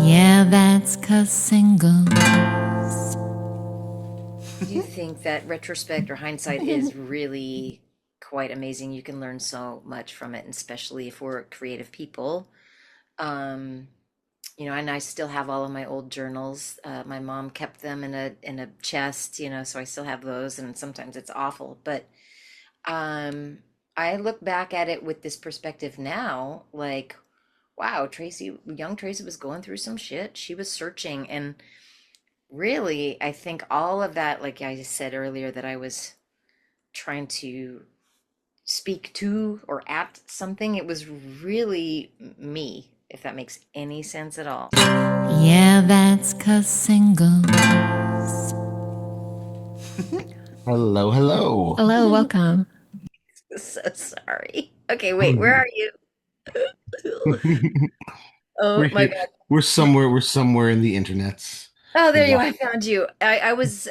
Yeah, that's Cassingles. I do think that retrospect or hindsight is really quite amazing. You can learn so much from it, and especially if we're creative people. Um, and I still have all of my old journals. My mom kept them in a chest, so I still have those, and sometimes it's awful. But um, I look back at it with this perspective now, like, wow, young Tracy was going through some shit. She was searching, and really, I think all of that, like I said earlier, that I was trying to speak to or at something, it was really me, if that makes any sense at all. Yeah, that's Cassingles. Hello, hello. Hello, welcome. So sorry. Okay, wait, where we're are you? Oh my here. God. We're somewhere in the internets. Oh, there you Wa- are. I found you. I was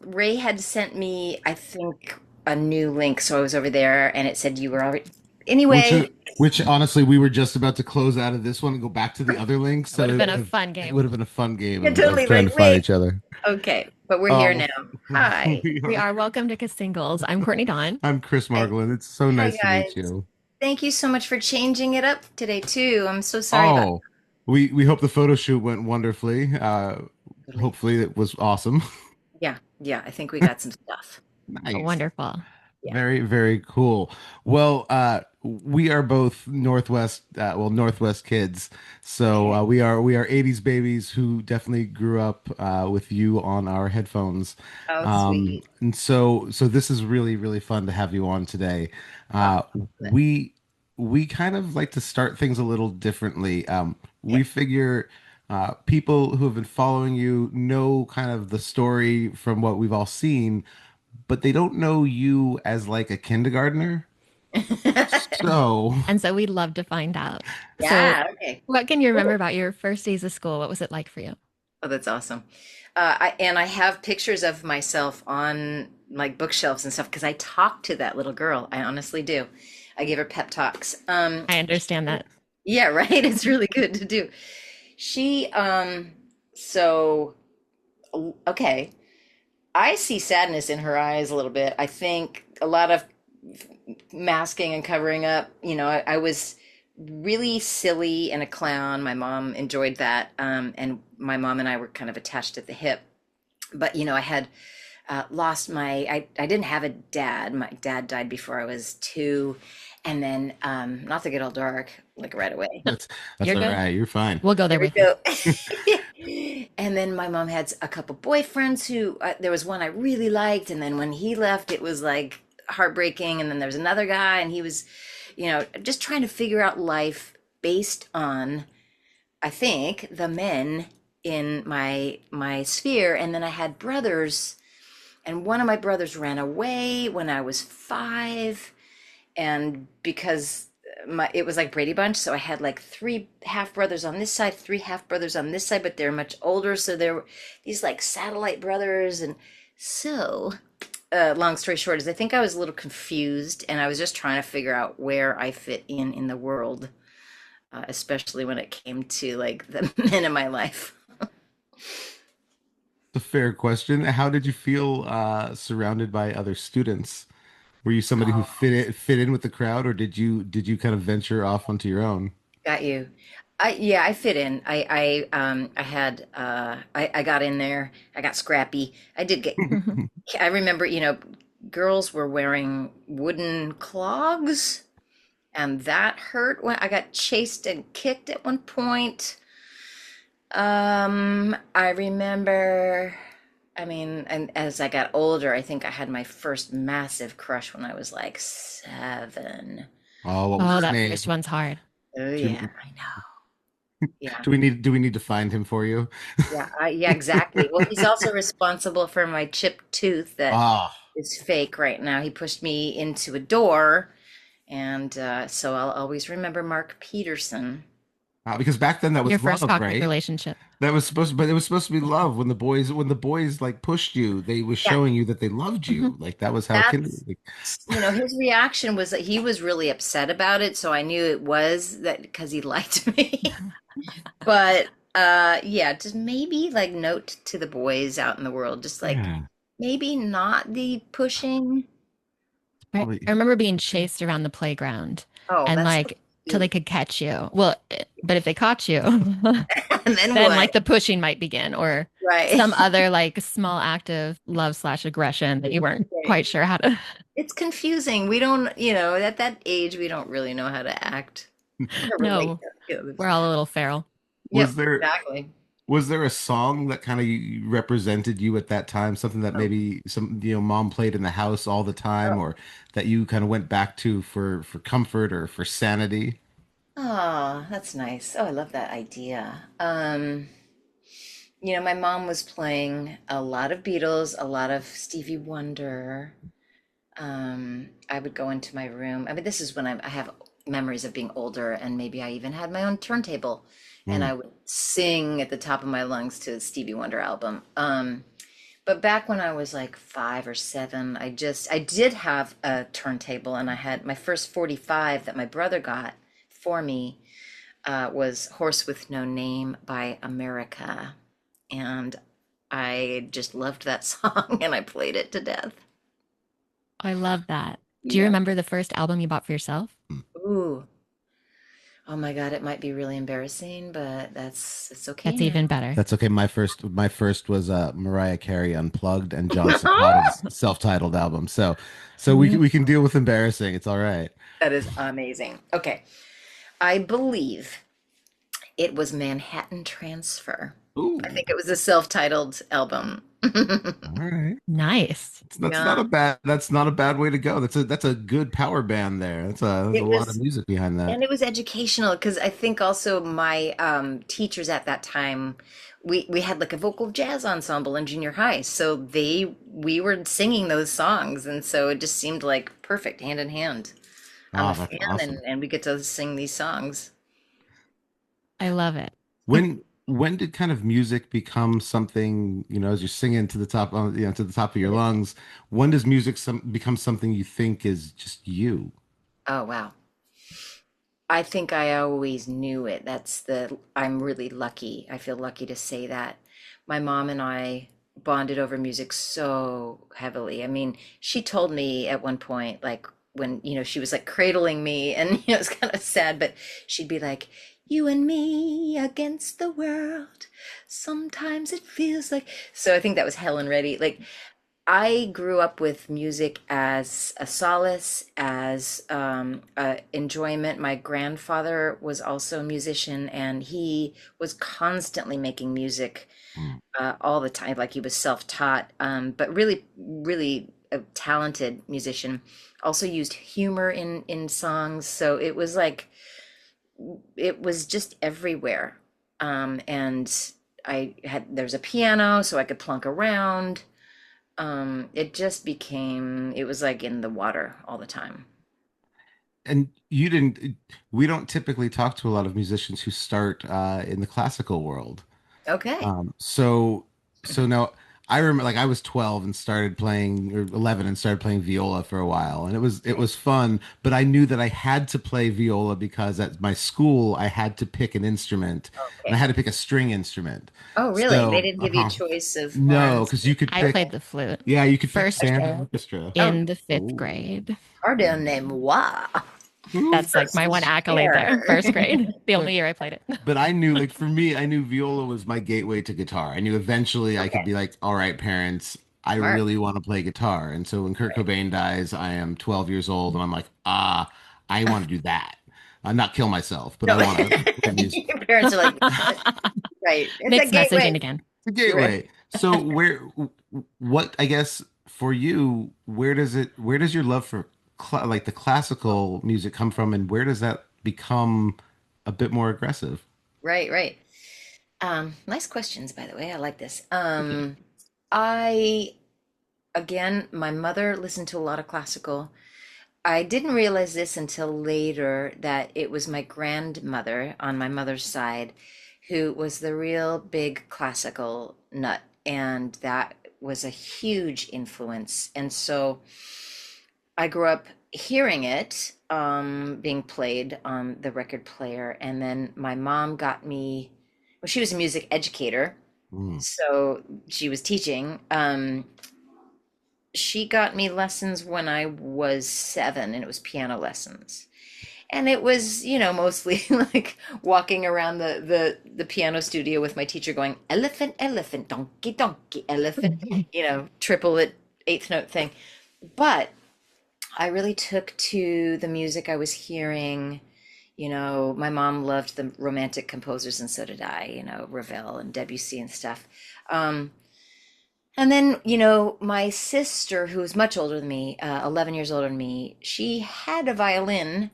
Ray had sent me, I think, a new link, so I was over there and it said you were already Which, anyway. which honestly, we were just about to close out of this one and go back to the other links. That would So have it been would a have fun it game. would have been a fun game Yeah, of totally. trying Like, to find wait. each other. Okay, but we're here Um, now. Hi. we We are. are welcome to Cassingles. I'm Courtney Dawn. I'm Chris Hi. Margolin. It's so Hi, nice to meet guys. you. Thank you so much for changing it up today too. I'm so sorry about Oh, we hope the photo shoot went wonderfully. totally. Hopefully it was awesome. Yeah, yeah, I think we got some stuff. Nice. Wonderful. Yeah. Very, very cool. Well, we are both Northwest kids. So Okay. we are 80s babies who definitely grew up with you on our headphones. Oh, sweet. And so this is really, really fun to have you on today. Oh, Uh, we we kind of like to start things a little differently. We okay. figure people who have been following you know kind of the story from what we've all seen, but they don't know you as like a kindergartner. So, And so we'd love to find out. So, Yeah, okay. what can you remember Cool. about your first days of school? What was it like for you? Oh, that's awesome. I have pictures of myself on like bookshelves and stuff because I talk to that little girl. I honestly do. I give her pep talks. I understand that. Yeah, right. It's really good to do. She, so, okay. I see sadness in her eyes a little bit. I think a lot of masking and covering up. I was really silly and a clown. My mom enjoyed that. And my mom and I were kind of attached at the hip. But, I had lost I didn't have a dad. My dad died before I was two. And then, not to get all dark, like right away. that's that's You're all good. right. You're fine. We'll go there There we with you. go. And then my mom had a couple boyfriends who there was one I really liked, and then when he left, it was like heartbreaking. And then there was another guy, and he was, just trying to figure out life based on, I think, the men in my sphere. And then I had brothers, and one of my brothers ran away when I was five, and because it was like Brady Bunch, so I had like three half brothers on this side, three half brothers on this side, but they're much older, so there were these like satellite brothers, and so long story short is I think I was a little confused, and I was just trying to figure out where I fit in the world, especially when it came to like the men in my life. It's a fair question. How did you feel surrounded by other students? Were you somebody who fit in with the crowd, or did you kind of venture off onto your own? Got you. Yeah, I fit in. I had I got in there. I got scrappy. I did get I remember, girls were wearing wooden clogs, and that hurt when I got chased and kicked at one point. I remember, I mean, and as I got older, I think I had my first massive crush when I was like seven. Oh, what was Oh, his that name? first one's hard. Oh yeah, Do, I know. Yeah. do we need to find him for you? Yeah, exactly. Well, he's also responsible for my chipped tooth that Ah, is fake right now. He pushed me into a door, and so I'll always remember Mark Peterson. because back then that Your was first love, toxic right? relationship. But it was supposed to be love. When the boys like pushed you, they was Yeah, showing you that they loved you. Like that was how that's, like, his reaction was that he was really upset about it, so I knew it was that because he liked me. But Yeah, just maybe like note to the boys out in the world, just like Yeah, maybe not the pushing. I probably. remember being chased around the playground Oh, and that's so like till they cute. could catch you. Well, but if they caught you, And then then what? like the pushing might begin or Right. some other like small act of love slash aggression that you weren't Right. quite sure how to. It's confusing. We don't, at that age, we don't really know how to act or relate No, to others. we're all a little feral. Was Yep, there exactly. was there a song that kind of represented you at that time? Something that Oh, maybe mom played in the house all the time, oh, or that you kind of went back to for comfort or for sanity? oh, that's nice. Oh, I love that idea. My mom was playing a lot of Beatles, a lot of Stevie Wonder. I would go into my room. I mean, this is when I have memories of being older, and maybe I even had my own turntable, and Hmm. I would sing at the top of my lungs to a Stevie Wonder album. But back when I was like 5 or 7, I did have a turntable, and I had my first 45 that my brother got for me was "Horse with No Name" by America, and I just loved that song, and I played it to death. I love that. Do you Yeah. remember the first album you bought for yourself? Ooh. Oh my God, it might be really embarrassing, but it's okay That's now. even better. That's okay. My first was Mariah Carey Unplugged and John Cicada's self-titled album. So we can deal with embarrassing. It's all right. That is amazing. Okay. I believe it was Manhattan Transfer. I Ooh, think it was a self-titled album. all right. Nice. That's not Yeah. a bad way to go. That's a good power band there. There's a It lot of was, music behind that. and it was educational because I think also my teachers at that time, we had like a vocal jazz ensemble in junior high, so we were singing those songs, and so it just seemed like perfect hand in hand. I'm a Oh, that's fan, awesome. and we get to sing these songs. I love it. When did kind of music become something, as you're singing to the top, to the top of your lungs, when does music become something you think is just you? Oh, wow. I think I always knew it. I'm really lucky. I feel lucky to say that. My mom and I bonded over music so heavily. I mean, she told me at one point, like when, she was like cradling me and, it was kind of sad, but she'd be like, "You and me against the world. Sometimes it feels like." So I think that was Helen Reddy. Like, I grew up with music as a solace, as a enjoyment. My grandfather was also a musician, and he was constantly making music Mm. all the time. Like he was self-taught, but really, really a talented musician. Also used humor in songs, so it was just everywhere. And there's a piano, so I could plunk around. It was like in the water all the time. And we don't typically talk to a lot of musicians who start in the classical world. Okay. So now I remember like I was 12 and started playing or 11 and started playing viola for a while and it was fun, but I knew that I had to play viola because at my school I had to pick an instrument and I Okay. had to pick a string instrument. Oh, really? They So, didn't give you a choice of no, horns. because you could I pick, played the flute yeah, you could pick first band or grade orchestra. Oh, in the fifth Oh. grade. pardonnez-moi. Ooh. That's like my one First accolade there. chair. First grade, the only year I played it. But I knew, like, for me, I knew viola was my gateway to guitar. I knew eventually I could Okay. be like, all right, parents, I Smart. really want to play guitar. And so when Kurt Right. Cobain dies, I am 12 years old and I'm like, I want to do that. Not kill myself, but I No, want to play music. your parents are like, right. It's a Mixed messaging gateway. It's again. a Right. gateway. So what, I guess, for you, where does your love for like the classical music come from and where does that become a bit more aggressive? Right, right. Nice questions, by the way. I like this. Thank you. I again, my mother listened to a lot of classical. I didn't realize this until later that it was my grandmother on my mother's side who was the real big classical nut, and that was a huge influence. And so I grew up hearing it being played on the record player, and then my mom got me. well, she was a music educator, Mm. so she was teaching. She got me lessons when I was 7, and it was piano lessons. And it was, mostly like walking around the piano studio with my teacher going, elephant, elephant, donkey, donkey, elephant, triplet, eighth note thing. But I really took to the music I was hearing. My mom loved the romantic composers, and so did I, Ravel and Debussy and stuff. Um, and then, my sister, who was much older than me, 11 years older than me, she had a violin,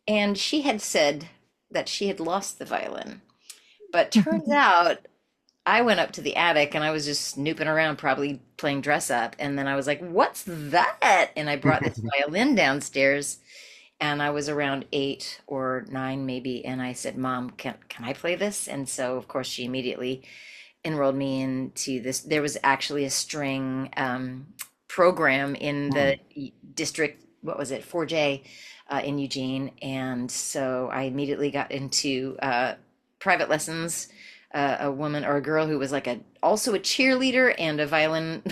and she had said that she had lost the violin. But turns out I went up to the attic and I was just snooping around, probably playing dress up. And then I was like, what's that? And I brought this violin downstairs, and I was around 8 or 9 maybe. And I said, Mom, can I play this? And so, of course, she immediately enrolled me into this. There was actually a string program in the district, what was it, 4J, in Eugene. And so I immediately got into private lessons. A woman or a girl who was like also a cheerleader and a violin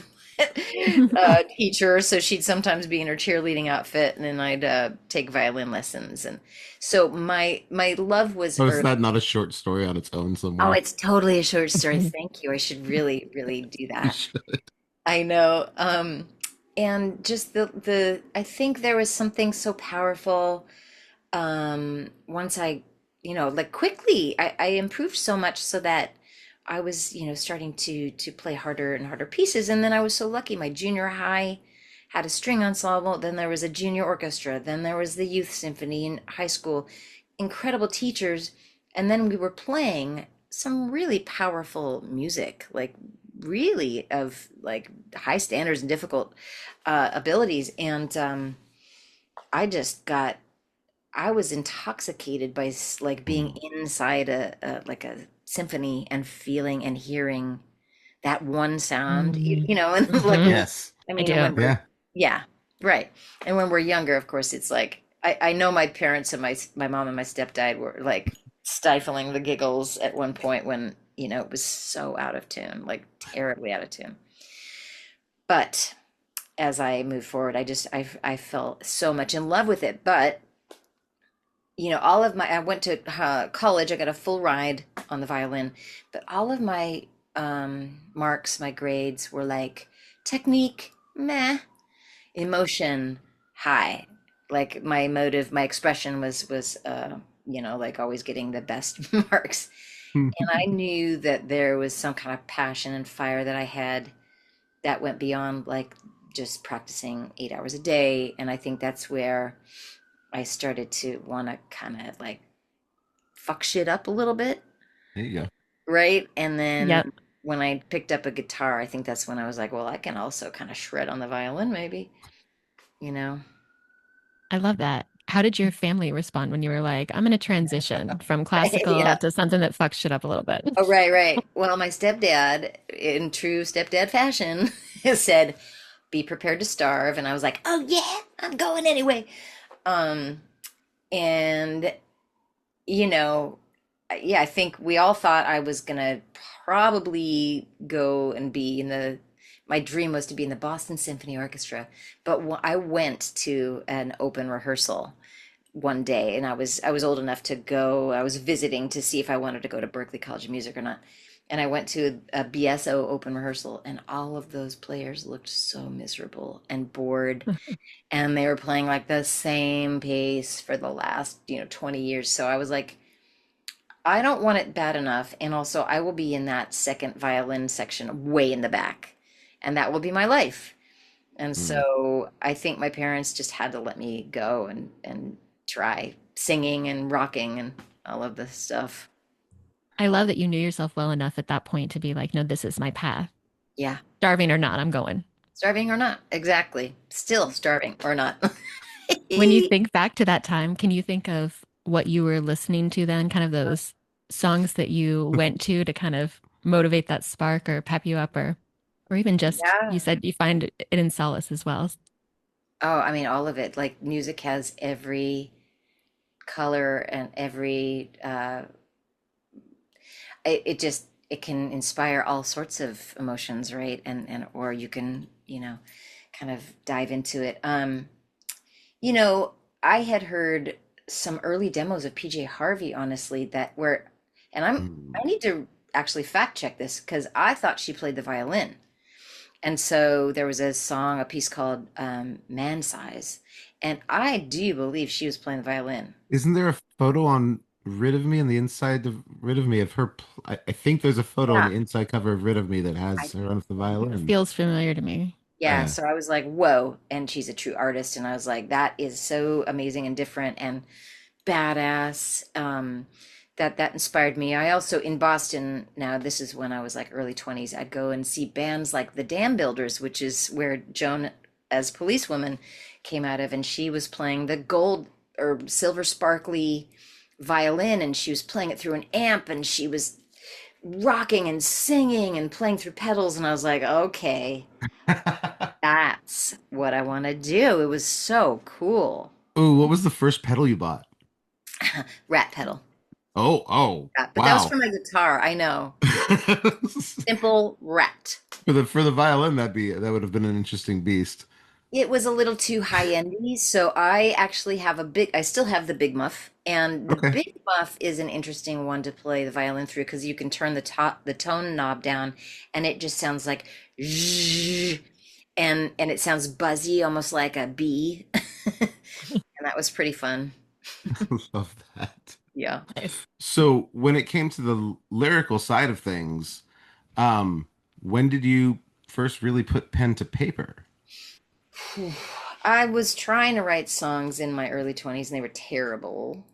teacher. So she'd sometimes be in her cheerleading outfit, and then I'd take violin lessons. And so my love was Oh, is early. that not a short story on its own Oh, somewhere? it's totally a short story. Thank you. I should really, really do You that. should. I know. And just the I think there was something so powerful. Once I, like quickly, I improved so much so that I was, starting to play harder and harder pieces. And then I was so lucky. My junior high had a string ensemble. Then there was a junior orchestra. Then there was the youth symphony in high school. Incredible teachers. And then we were playing some really powerful music, like really of like high standards and difficult abilities. And I just got I was intoxicated by like being Mm. inside a like a symphony and feeling and hearing that one sound, Mhm. and like Mhm. Yes. I I mean, do. when we're, Yeah. yeah, right. And when we're younger, of course, it's like I know my parents and my mom and my stepdad were like stifling the giggles at one point when, it was so out of tune, like terribly out of tune. But as I moved forward, I fell so much in love with it. But all of I went to college. I got a full ride on the violin, but all of my marks, my grades were like technique, meh, emotion, high. Like my motive, my expression was like always getting the best marks. And I knew that there was some kind of passion and fire that I had that went beyond like just practicing 8 hours a day. And I think that's where I started to want to kind of like fuck shit up a little bit, There you go. right? And then Yep. when I picked up a guitar, I think that's when I was like, well, I can also kind of shred on the violin, maybe, you know? I love that. How did your family respond when you were like, I'm going to transition from classical Yeah. to something that fucks shit up a little bit? Oh, right, right. Well, my stepdad, in true stepdad fashion, said, be prepared to starve. And I was like, oh, yeah, I'm going anyway. Um, and, you know, yeah, I think we all thought I was gonna probably go and be in my dream was to be in the Boston Symphony Orchestra, but I went to an open rehearsal one day, and I was old enough to go. I was visiting to see if I wanted to go to Berklee College of Music or not. And I went to a BSO open rehearsal, and all of those players looked so miserable and bored, and they were playing like the same pace for the last, 20 years. So I was like, I don't want it bad enough. And also, I will be in that second violin section way in the back, and that will be my life. And Mm. so I think my parents just had to let me go and try singing and rocking and all of this stuff. I love that you knew yourself well enough at that point to be like, no, this is my path. Yeah, Starving or not, I'm going. starving or not. Exactly. Still starving or not. When you think back to that time, can you think of what you were listening to then, kind of those songs that you went to kind of motivate that spark or pep you up or even just you Yeah. said you find it in solace as well. Oh, I mean, all of it. Like music has every color and every it just it can inspire all sorts of emotions, right? And or you can, kind of dive into it. You know, I had heard some early demos of PJ Harvey, honestly, that were, and I Mm. need to actually fact check this because I thought she played the violin. And so there was a song, a piece called Man Size, and I do believe she was playing the violin. Isn't there a photo on Rid of Me on the inside of Rid of Me of her? I think there's a photo on Yeah. the inside cover of Rid of Me that I has her on the violin. Feels familiar to me. Yeah, so I was like, whoa. And she's a true artist. And I was like, that is so amazing and different and badass. That inspired me. I also in Boston, now this is when I was like early 20s, I'd go and see bands like the Dam Builders, which is where Joan as policewoman came out of, and she was playing the gold or silver sparkly violin, and she was playing it through an amp, and she was rocking and singing and playing through pedals, and I was like, okay, that's what I want to do. It was so cool. Oh, what was the first pedal you bought? Rat pedal. Oh, oh, Yeah, but that was wow. for my guitar. I know. Simple rat. For the violin, that would have been an interesting beast. It was a little too high-endy, so I actually have I still have the Big Muff, and the Okay. Big Muff is an interesting one to play the violin through because you can turn the tone knob down, and it just sounds like zzzz, and it sounds buzzy, almost like a bee, and that was pretty fun. Love that. Yeah. Nice. So when it came to the lyrical side of things, um, when did you first really put pen to paper? Whew. I was trying to write songs in my early 20s and they were terrible.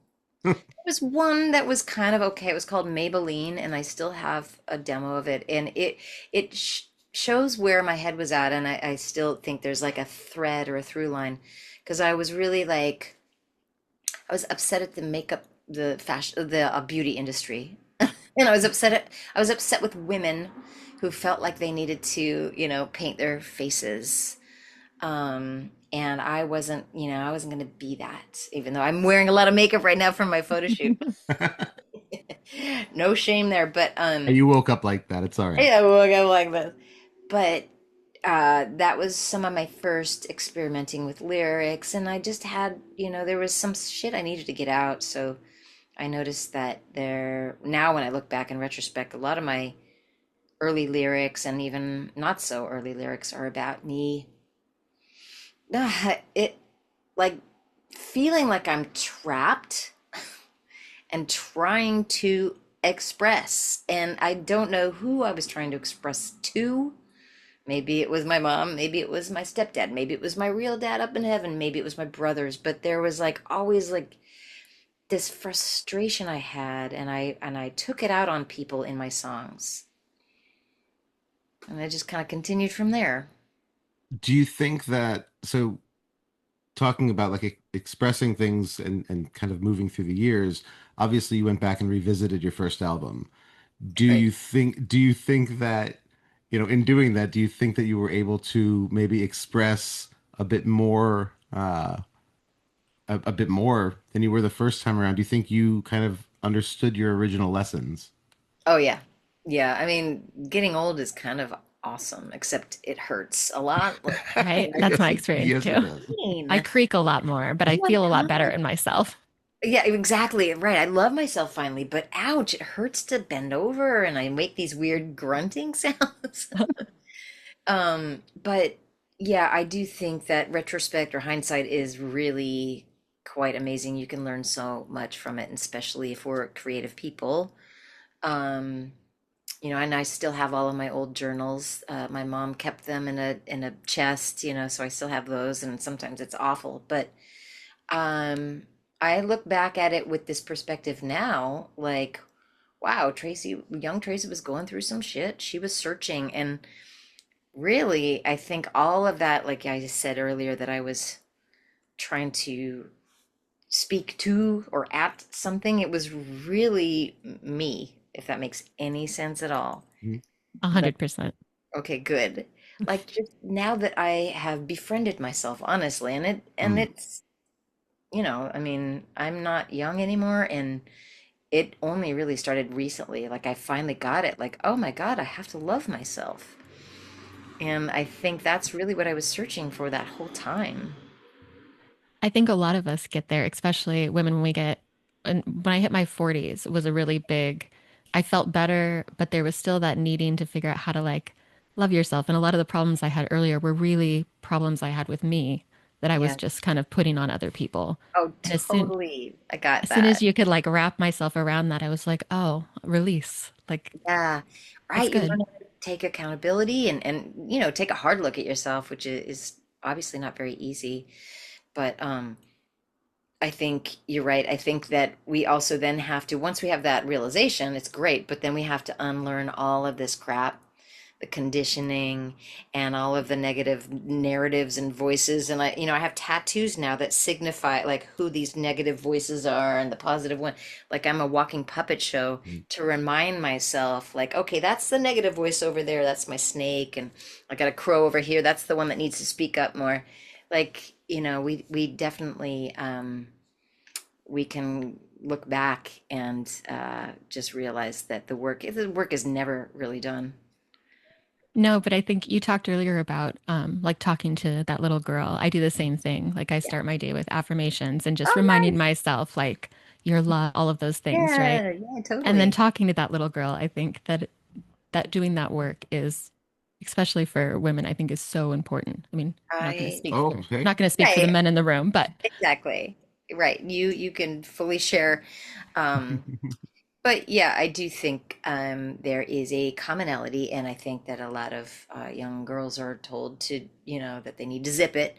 There was one that was kind of okay. It was called Maybelline, and I still have a demo of it. And it shows where my head was at, and I still think there's like a thread or a through line because I was really like I was upset at the makeup, the fashion, the beauty industry, and I was upset with women who felt like they needed to, paint their faces. And I wasn't going to be that, even though I'm wearing a lot of makeup right now from my photo shoot. No shame there, but You woke up like that. It's all right. yeah, we'll go like this. But that was some of my first experimenting with lyrics, and I just had, there was some shit I needed to get out. So I noticed that now when I look back in retrospect, a lot of my early lyrics and even not so early lyrics are about me. It like feeling like I'm trapped and trying to express. And I don't know who I was trying to express to. Maybe it was my mom, maybe it was my stepdad, maybe it was my real dad up in heaven, maybe it was my brothers, but there was like always like this frustration I had, and I took it out on people in my songs. And I just kind of continued from there. Do you think that, so talking about like expressing things and kind of moving through the years, obviously you went back and revisited your first album. Right. Do you think that, in doing that, do you think that you were able to maybe express a bit more, a bit more than you were the first time around? Do you think you kind of understood your original lessons? Oh yeah. Yeah, I mean, getting old is kind of awesome, except it hurts a lot. Like, Right? That's my experience Yes, too. it does. I pain. creak a lot more, but I Oh my feel a lot better God. in myself. Yeah, exactly. Right. I love myself finally, but ouch, it hurts to bend over and I make these weird grunting sounds. But yeah, I do think that retrospect or hindsight is really quite amazing. You can learn so much from it, and especially if we're creative people. Um, and I still have all of my old journals. My mom kept them in a chest, so I still have those, and sometimes it's awful, but um, I look back at it with this perspective now, like, wow, young Tracy was going through some shit. She was searching, and really, I think all of that, like I said earlier, that I was trying to speak to or at something, it was really me, if that makes any sense at all. Mhm. 100%. Okay, good. Like just now that I have befriended myself, honestly, and Mm. it's, I mean, I'm not young anymore, and it only really started recently. Like I finally got it. Like, oh my God, I have to love myself. And I think that's really what I was searching for that whole time. I think a lot of us get there, especially women when we get, and when I hit my 40s, it was a really big, I felt better, but there was still that needing to figure out how to like love yourself. And a lot of the problems I had earlier were really problems I had with me that I was Yeah. just kind of putting on other people. Oh, And totally. I got as soon as that. you could like wrap myself around that, I was like, oh, release. Like Yeah. it's Right. You good. learn how to take accountability and take a hard look at yourself, which is obviously not very easy. But I think you're right. I think that we also then have to, once we have that realization, it's great, but then we have to unlearn all of this crap, the conditioning and all of the negative narratives and voices. And I have tattoos now that signify like who these negative voices are and the positive one. Like I'm a walking puppet show to remind myself, like, okay, that's the negative voice over there. That's my snake. And I got a crow over here. That's the one that needs to speak up more. Like, we definitely, we can look back and just realize that the work is never really done. No, but I think you talked earlier about like talking to that little girl. I do the same thing. Like I Yeah. start my day with affirmations and just Oh, reminding nice. myself like you're loved, all of those things, right? Yeah, yeah, And then totally. talking to that little girl, I think that doing that work is, especially for women, I think is so important. I mean, I'm not going to I speak Oh, for okay. not going to speak for the Right, men in the room, but exactly. Right. You can fully share. Um, but yeah, I do think there is a commonality, and I think that a lot of young girls are told to, that they need to zip it.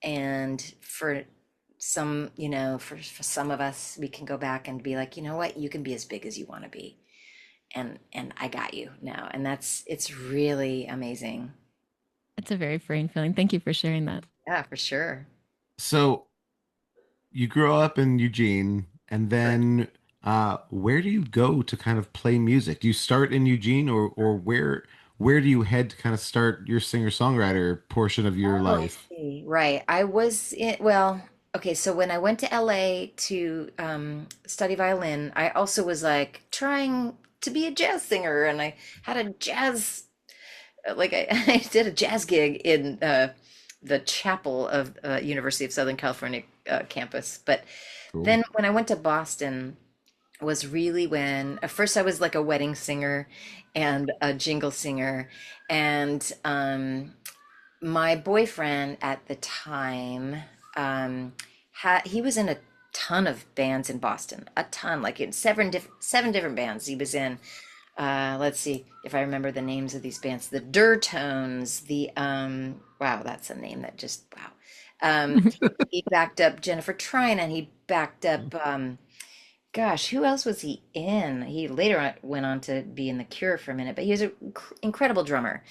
And for some, for some of us, we can go back and be like, you know what, you can be as big as you want to be, and I got you now, and it's really amazing. it's a very freeing feeling. Thank you for sharing that. Yeah, for sure. So you grow up in Eugene, and then where do you go to kind of play music? Do you start in Eugene, or where do you head to kind of start your singer-songwriter portion of your Oh, I life? see. Right. I was in, well, okay, so when I went to LA to study violin, I also was like trying to be a jazz singer, and I had a jazz, like I did a jazz gig in the chapel of University of Southern California campus. But Cool. then when I went to Boston was really when at first I was like a wedding singer and a jingle singer, and my boyfriend at the time he was in a ton of bands in Boston, a ton, like in seven different bands he was in. Let's see if I remember the names of these bands: the Durtones, the wow, that's a name that just wow. He backed up Jennifer Trine, and he backed up gosh, who else was he in? He later went on to be in The Cure for a minute, but he was an incredible drummer.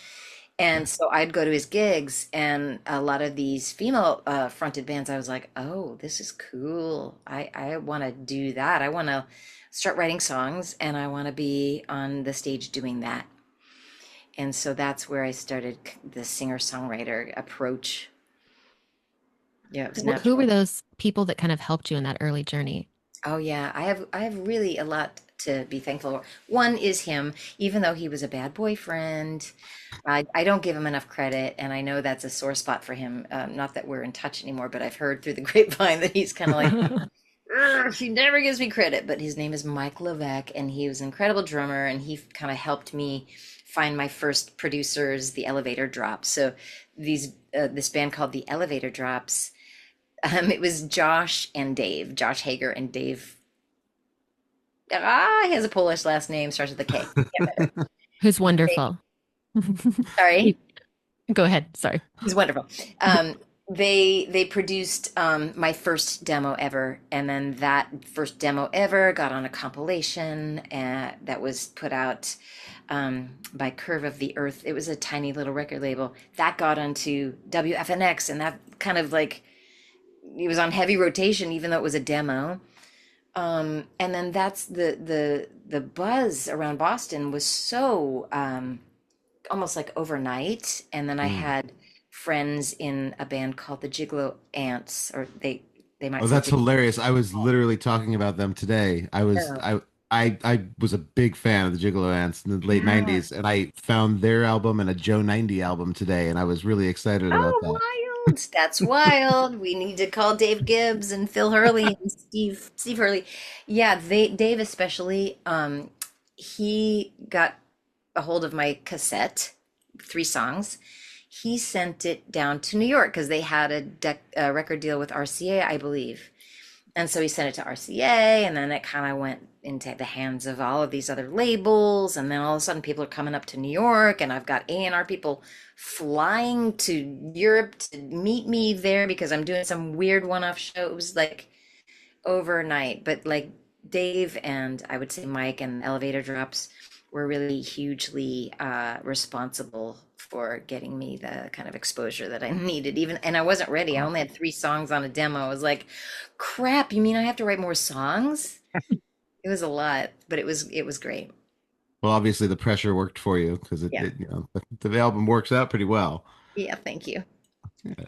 Okay. And so I'd go to his gigs, and a lot of these female fronted bands, I was like, oh, this is cool. I want to do that. I want to start writing songs, and I want to be on the stage doing that. And so that's where I started the singer-songwriter approach. Yeah, it was Who were natural. those people that kind of helped you in that early journey? Oh yeah, I have really a lot to be thankful for. One is him, even though he was a bad boyfriend. I don't give him enough credit, and I know that's a sore spot for him. Not that we're in touch anymore, but I've heard through the grapevine that he's kind of like, "Ugh, he never gives me credit." But his name is Mike Levesque, and he was an incredible drummer, and he kind of helped me find my first producers, the Elevator Drops. So this band called the Elevator Drops. It was Josh Hager and Dave. He has a Polish last name, starts with a K. Who's They- wonderful. Sorry. Go ahead. Sorry. He's wonderful. They produced my first demo ever, and then that first demo ever got on a compilation that was put out by Curve of the Earth. It was a tiny little record label that got onto WFNX, and that kind of like it was on heavy rotation, even though it was a demo. And then that's the buzz around Boston was so almost like overnight. And then I Mm. had friends in a band called the Gigolo Ants, or they Oh, might say that's Gigolo. hilarious. I was literally talking about them today. No. I was a big fan of the Gigolo Ants in the late Yeah. 90s, and I found their album and a Joe 90 album today, and I was really excited about that. Oh, wild. That's wild. We need to call Dave Gibbs and Phil Hurley and Steve Hurley. Yeah, Dave especially, he got a hold of my cassette, 3 songs. He sent it down to New York because they had a record deal with RCA, I believe. And so he sent it to RCA, and then it kind of went into the hands of all of these other labels. And then all of a sudden, people are coming up to New York, and I've got A&R people flying to Europe to meet me there because I'm doing some weird one-off show. It was like overnight, but like Dave and I would say Mike and Elevator Drops were really hugely responsible for getting me the kind of exposure that I needed. Even and I wasn't ready. I only had 3 songs on a demo. I was like, "Crap! You mean I have to write more songs?" It was a lot, but it was great. Well, obviously the pressure worked for you because Yeah, the album works out pretty well. yeah. Thank you. Yeah.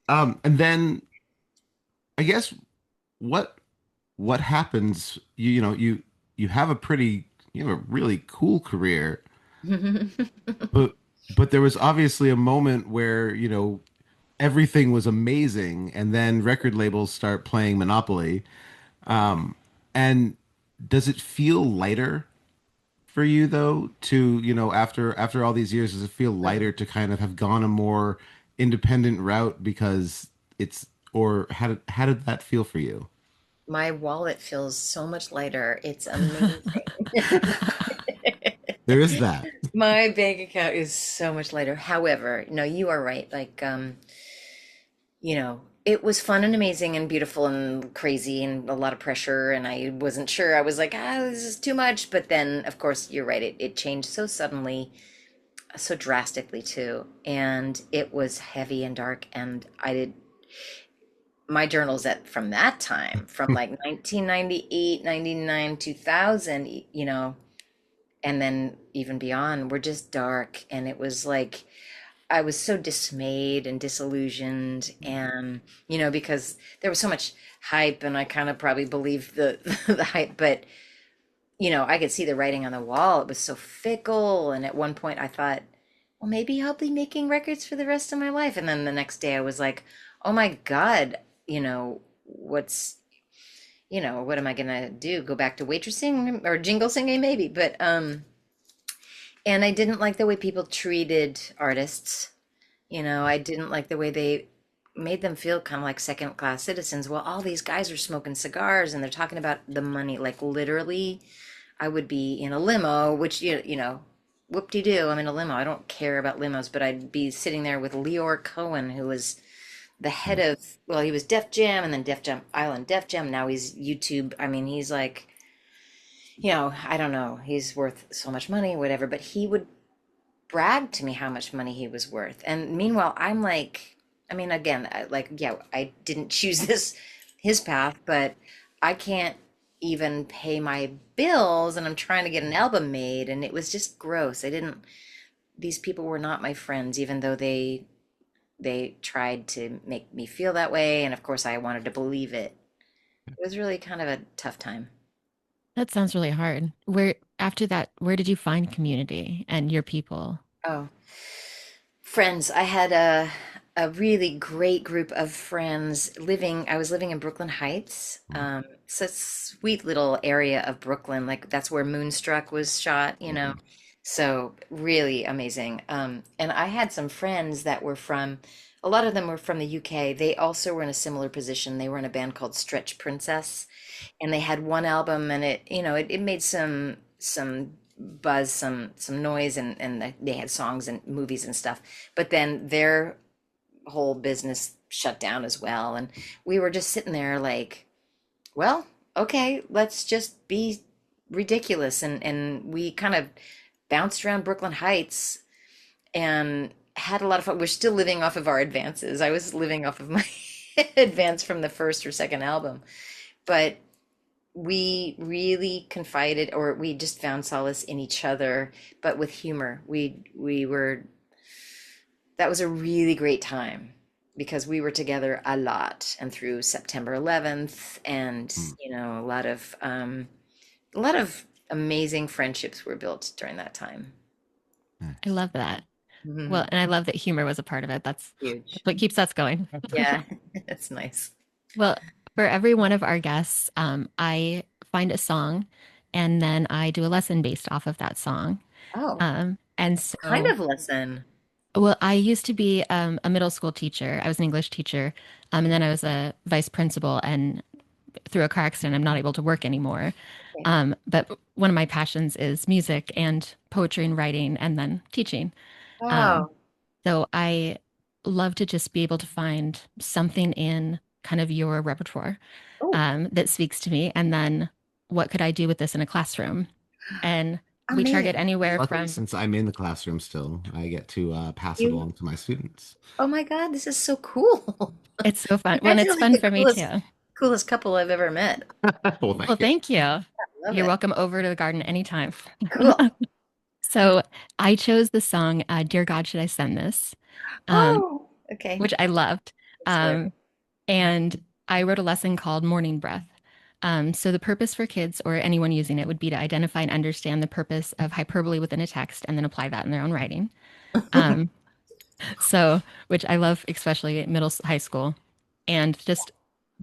And then I guess what what happens? You have a really cool career, but there was obviously a moment where everything was amazing, and then record labels start playing Monopoly. And does it feel lighter for you though after all these years, does it feel lighter to kind of have gone a more independent route because it's or how did that feel for you? My wallet feels so much lighter. It's amazing. There is that. My bank account is so much lighter. However, no, you are right. Like, it was fun and amazing and beautiful and crazy and a lot of pressure. And I wasn't sure. I was like, this is too much. But then, of course, you're right. It changed so suddenly, so drastically too. And it was heavy and dark. And I did my journals from that time, from like 1998, 99, 2000, and then even beyond, were just dark. And it was like, I was so dismayed and disillusioned, and because there was so much hype, and I kind of probably believed the the hype, but I could see the writing on the wall. It was so fickle, and at one point I thought, well, maybe I'll be making records for the rest of my life, and then the next day I was like, oh my God, what's what am I gonna do? Go back to waitressing or jingle singing, maybe, but and I didn't like the way people treated artists. I didn't like the way they made them feel kind of like second class citizens. Well, all these guys are smoking cigars and they're talking about the money. Like literally, I would be in a limo, which whoop-de-doo, I'm in a limo. I don't care about limos, but I'd be sitting there with Leor Cohen, who was the head of, well, he was Def Jam and then Def Jam Island Def Jam. Now he's YouTube. I mean, he's like, I don't know. He's worth so much money, whatever. But he would bragged to me how much money he was worth. And meanwhile, I'm like, I mean, again, yeah, I didn't choose his path, but I can't even pay my bills and I'm trying to get an album made. And it was just gross. These people were not my friends, even though they tried to make me feel that way. And of course, I wanted to believe it. It was really kind of a tough time. That sounds really hard. Where after that, where did you find community and your people? Oh, friends. I had a really great group of friends living. I was living in Brooklyn Heights. It's a sweet little area of Brooklyn. Like that's where Moonstruck was shot. Mhm. So really amazing. And I had some friends that were from, a lot of them were from the UK. They also were in a similar position. They were in a band called Stretch Princess, and they had one album, and it made some buzz, some noise, and they had songs and movies and stuff. But then their whole business shut down as well, and we were just sitting there like, well, okay, let's just be ridiculous, and we kind of bounced around Brooklyn Heights and had a lot of fun. We're still living off of our advances. I was living off of my advance from the first or second album, but we really confided, or we just found solace in each other, but with humor. We were That was a really great time because we were together a lot and through September 11th, and Mm. a lot of a lot of amazing friendships were built during that time. I Nice. love that. Well, Mhm. and I love that humor was a part of it. That's Huge. what keeps us going. Yeah, that's nice. Well, for every one of our guests, I find a song and then I do a lesson based off of that song. Oh, And kind so, of lesson. well, I used to be a middle school teacher. I was an English teacher, and then I was a vice principal. And through a car accident, I'm not able to work anymore. Okay. But one of my passions is music and poetry and writing, and then teaching. Um, Wow. so I love to just be able to find something in kind of your repertoire Oh, that speaks to me. And then what could I do with this in a classroom? And we target amazing. anywhere Luckily, from, since I'm in the classroom still, I get to pass it You, along to my students. oh my God, this is so cool. it's so fun. You Well, and guys are it's like fun the for me too. coolest couple I've ever met. Well, Well, thank you. thank you. Love You're it. welcome over to the garden anytime. Cool. So I chose the song, Dear God, Should I Send This? Um, Oh, okay. which I loved. That's hilarious. Um, and I wrote a lesson called Morning Breath. So the purpose for kids or anyone using it would be to identify and understand the purpose of hyperbole within a text and then apply that in their own writing. Um, so, which I love, especially at high school. And just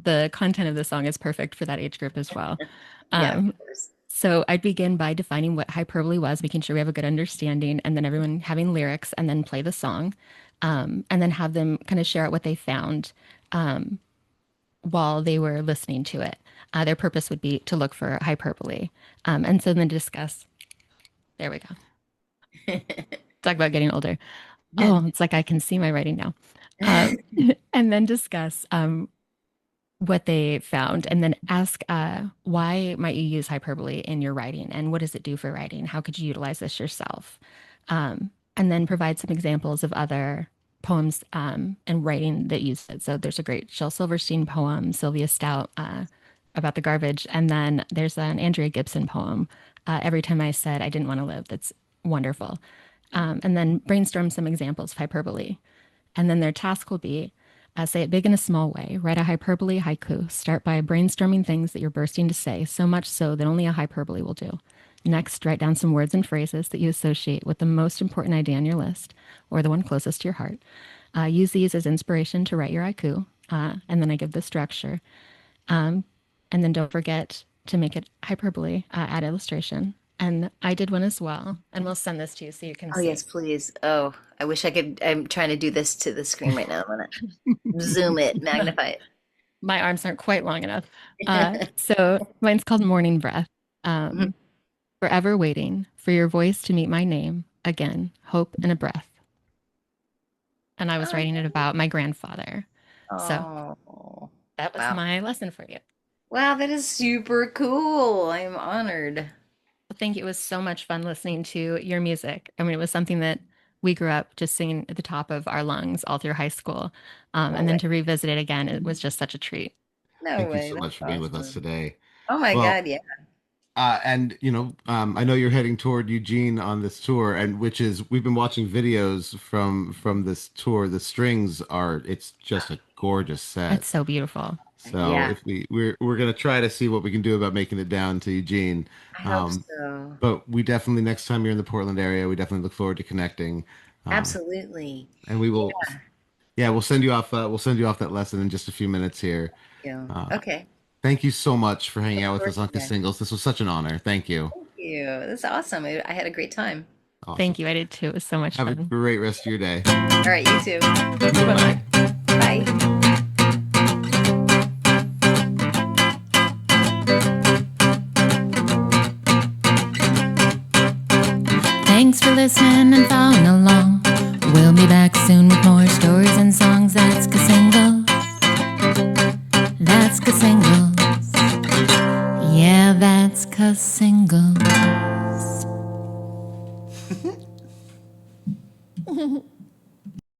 the content of the song is perfect for that age group as well. Yeah, of Um, course. so I'd begin by defining what hyperbole was, making sure we have a good understanding, and then everyone having lyrics, and then play the song, and then have them kind of share out what they found um, while they were listening to it. Their purpose would be to look for hyperbole, and so then discuss. There we go. Talk about getting older. Oh, it's like I can see my writing now. Um, and then discuss what they found, and then ask why might you use hyperbole in your writing, and what does it do for writing? How could you utilize this yourself? And then provide some examples of other poems and writing that use it. So there's a great Shel Silverstein poem, Sylvia Stout, about the garbage, and then there's an Andrea Gibson poem, Every Time I Said I Didn't Want to Live. That's wonderful. And then brainstorm some examples of hyperbole. And then their task will be say it big in a small way. Write a hyperbole haiku. Start by brainstorming things that you're bursting to say, so much so that only a hyperbole will do. Next, write down some words and phrases that you associate with the most important idea on your list or the one closest to your heart. Use these as inspiration to write your haiku. And then I give the structure. Um, and then don't forget to make it hyperbole, add illustration. And I did one as well. And we'll send this to you so you can Oh, yes, see. please. Oh, I wish I could. I'm trying to do this to the screen right now. I'm gonna zoom it, magnify My arms aren't quite long enough. it. So mine's called Morning Breath. Mhm. Um, Forever waiting for your voice to meet my name again, hope in a breath. And I was writing it about my grandfather. So Oh, that was wow. my lesson for you. Wow, that is super cool. I'm honored. I think it was so much fun listening to your music. I mean, it was something that we grew up just singing at the top of our lungs all through high school. No And then way. to revisit it again, it was just such a treat. No Thank you way. so That's much for being with us awesome. today. Oh my Well, God, yeah. and I know you're heading toward Eugene on this tour, and which is we've been watching videos from this tour. The strings are it's just a gorgeous set. It's so beautiful. So Yeah, if we're gonna try to see what we can do about making it down to Eugene. I hope Um, so. but we definitely next time you're in the Portland area, we definitely look forward to connecting. Um, Absolutely. and we will, Yeah, yeah, we'll send you off. We'll send you off that lesson in just a few minutes here. you. Uh, Okay. thank you so much for Of hanging out with us course, on yeah. Cassingles. This was such an honor. Thank you. Thank you. That's awesome. I had a great time. Awesome. Thank you. I did too. It was so much Have a fun. great rest of your day. All right, you too. Bye Bye bye. bye. Bye. Thanks for listening and following along. We'll be back soon with more stories and songs. That's Cassingles. That's Cassingles. Yeah, that's Cassingles.